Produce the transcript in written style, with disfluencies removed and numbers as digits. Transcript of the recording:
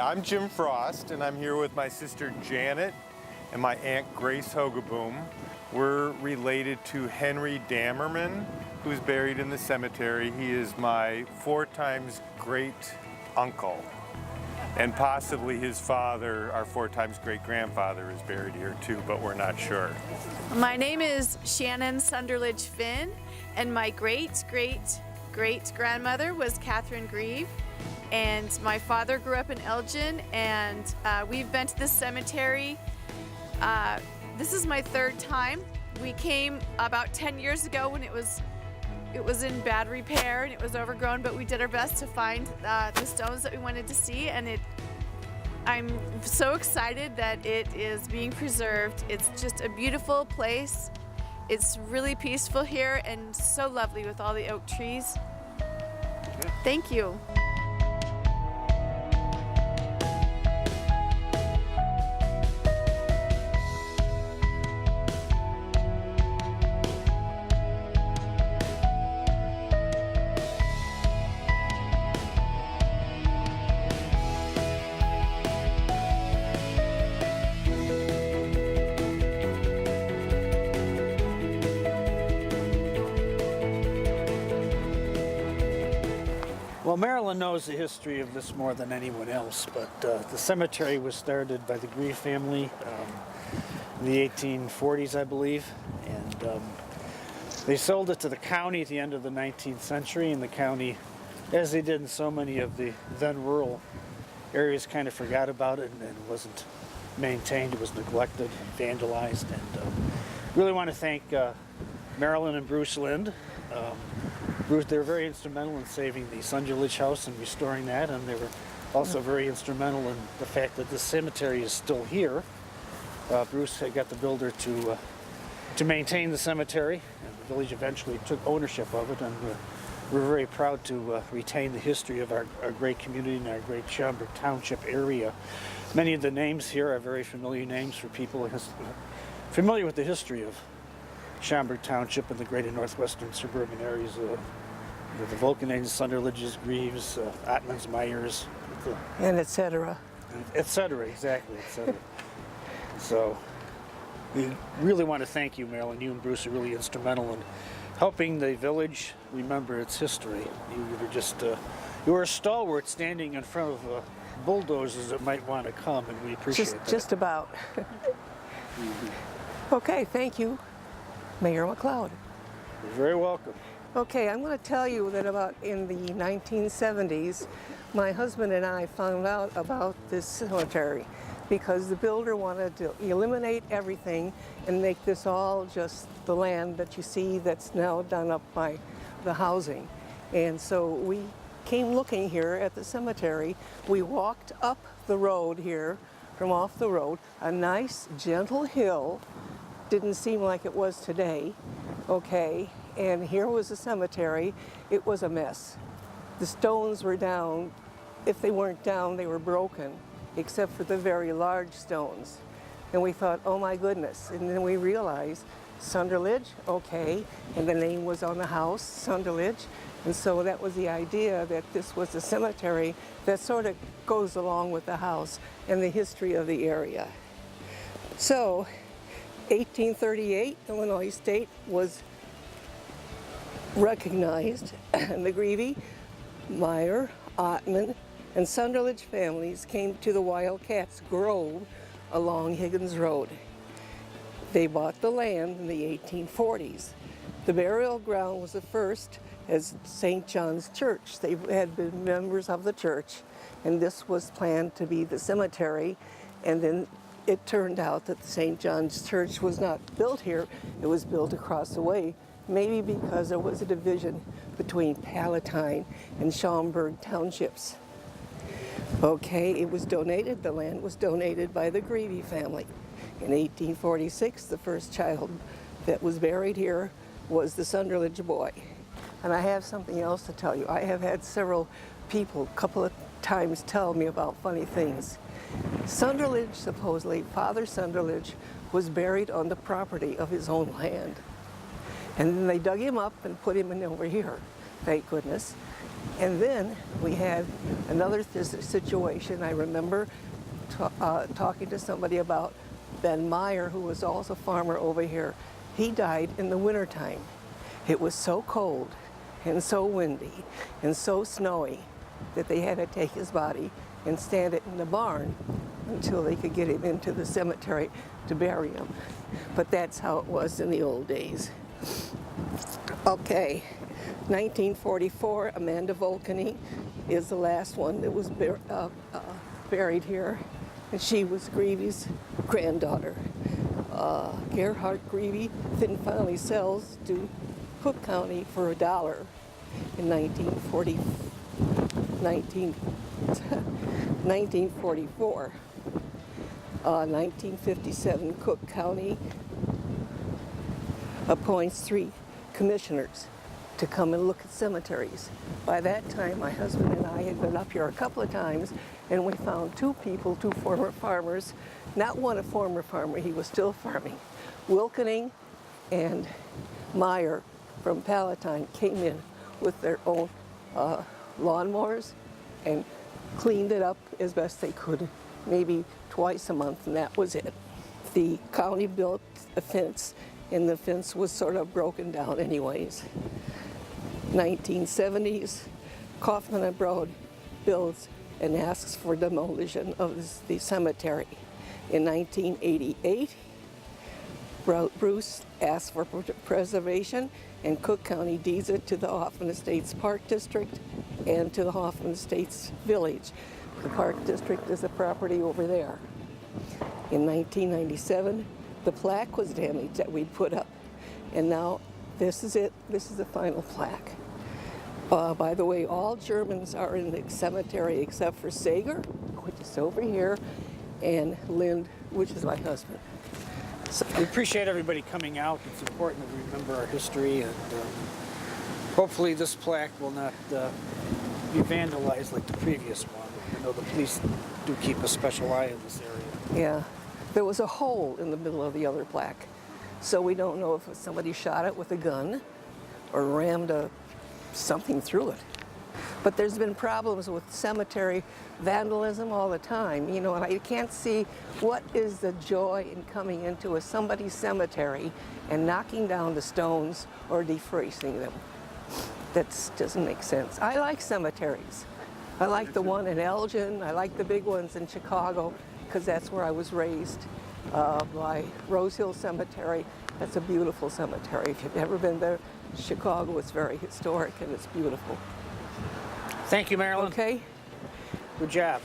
I'm Jim Frost, and I'm here with my sister Janet and my Aunt Grace Hogeboom. We're related to Henry Dammerman, who's buried in the cemetery. He is my 4 times great uncle, and possibly his father, our 4 times great grandfather, is buried here too, but we're not sure. My name is Shannon Sunderledge Finn, and my great grandmother was Catherine Greve, and my father grew up in Elgin, and we've been to this cemetery. This is my 3rd time. We came about 10 years ago when it was in bad repair and it was overgrown, but we did our best to find the stones that we wanted to see, and I'm so excited that it is being preserved. It's just a beautiful place. It's really peaceful here and so lovely with all the oak trees. Thank you. Well, Marilyn knows the history of this more than anyone else, but the cemetery was started by the Greve family in the 1840s, I believe, and they sold it to the county at the end of the 19th century, and the county, as they did in so many of the then rural areas, kind of forgot about it, and it wasn't maintained. It was neglected, vandalized, and really want to thank Marilyn and Bruce Lind. They were very instrumental in saving the Sunderledge house and restoring that, and they were also very instrumental in the fact that this cemetery is still here. Bruce had got the builder to maintain the cemetery, and the village eventually took ownership of it, and we're very proud to retain the history of our great community and our great Schaumburg Township area. Many of the names here are very familiar names for people familiar with the history of Schaumburg Township and the greater northwestern suburban areas. The Vulcananes, Sunderledges, Greaves, Ottmans, Myers, and etc. Exactly, etc. So we really want to thank you, Marilyn. You and Bruce are really instrumental in helping the village remember its history. You were a stalwart standing in front of bulldozers that might want to come, and we appreciate that. Just about. Okay, thank you, Mayor McLeod. You're very welcome. Okay, I'm going to tell you that about in the 1970s, my husband and I found out about this cemetery because the builder wanted to eliminate everything and make this all just the land that you see that's now done up by the housing. And so we came looking here at the cemetery. We walked up the road here from off the road, a nice gentle hill. Didn't seem like it was today, okay? And here was the cemetery. It was a mess. The stones were down. If they weren't down, they were broken, except for the very large stones. And we thought, oh my goodness. And then we realized, Sunderledge, okay, and the name was on the house, Sunderledge. And so that was the idea that this was a cemetery that sort of goes along with the house and the history of the area. So, 1838, Illinois State was recognized, and the Greve, Meyer, Ottman, and Sunderledge families came to the Wildcats Grove along Higgins Road. They bought the land in the 1840s. The burial ground was the first as St. John's Church. They had been members of the church, and this was planned to be the cemetery, and then it turned out that the St. John's Church was not built here, it was built across the way, maybe because there was a division between Palatine and Schaumburg townships. Okay, it was donated, the land was donated by the Greve family. In 1846, the first child that was buried here was the Sunderledge boy. And I have something else to tell you. I have had several people a couple of times tell me about funny things. Sunderledge, supposedly, Father Sunderledge, was buried on the property of his own land. And then they dug him up and put him in over here, thank goodness. And then we had another situation. I remember talking to somebody about Ben Meyer, who was also a farmer over here. He died in the wintertime. It was so cold and so windy and so snowy that they had to take his body and stand it in the barn until they could get him into the cemetery to bury him. But that's how it was in the old days. Okay, 1944, Amanda Volkany is the last one that was buried here. And she was Greve's granddaughter. Gerhard Greve then finally sells to Cook County for $1 in 1944. 1957, Cook County appoints 3 commissioners to come and look at cemeteries. By that time, my husband and I had been up here a couple of times, and we found 2 people, 2 former farmers. Not one a former farmer, he was still farming. Wilkening and Meyer from Palatine came in with their own lawnmowers and cleaned it up as best they could, maybe twice a month, and that was it. The county built a fence, and the fence was sort of broken down anyways. 1970s, Hoffman and Broad builds and asks for demolition of the cemetery. In 1988, Bruce asked for preservation, and Cook County deeds it to the Hoffman Estates Park District and to the Hoffman Estates Village. The Park District is the property over there. In 1997, the plaque was damaged that we'd put up, and now this is it. This is the final plaque. By the way, all Germans are in the cemetery except for Sager, which is over here, and Lind, which is my husband. So we appreciate everybody coming out. It's important that we remember our history, and hopefully this plaque will not be vandalized like the previous one. I know the police do keep a special eye in this area. Yeah, there was a hole in the middle of the other plaque, so we don't know if somebody shot it with a gun or rammed something through it. But there's been problems with cemetery vandalism all the time, you know, and I can't see what is the joy in coming into somebody's cemetery and knocking down the stones or defacing them. That doesn't make sense. I like cemeteries. I like the one in Elgin. I like the big ones in Chicago because that's where I was raised. By Rose Hill Cemetery, that's a beautiful cemetery. If you've ever been there, Chicago is very historic and it's beautiful. Thank you, Marilyn. Okay. Good job.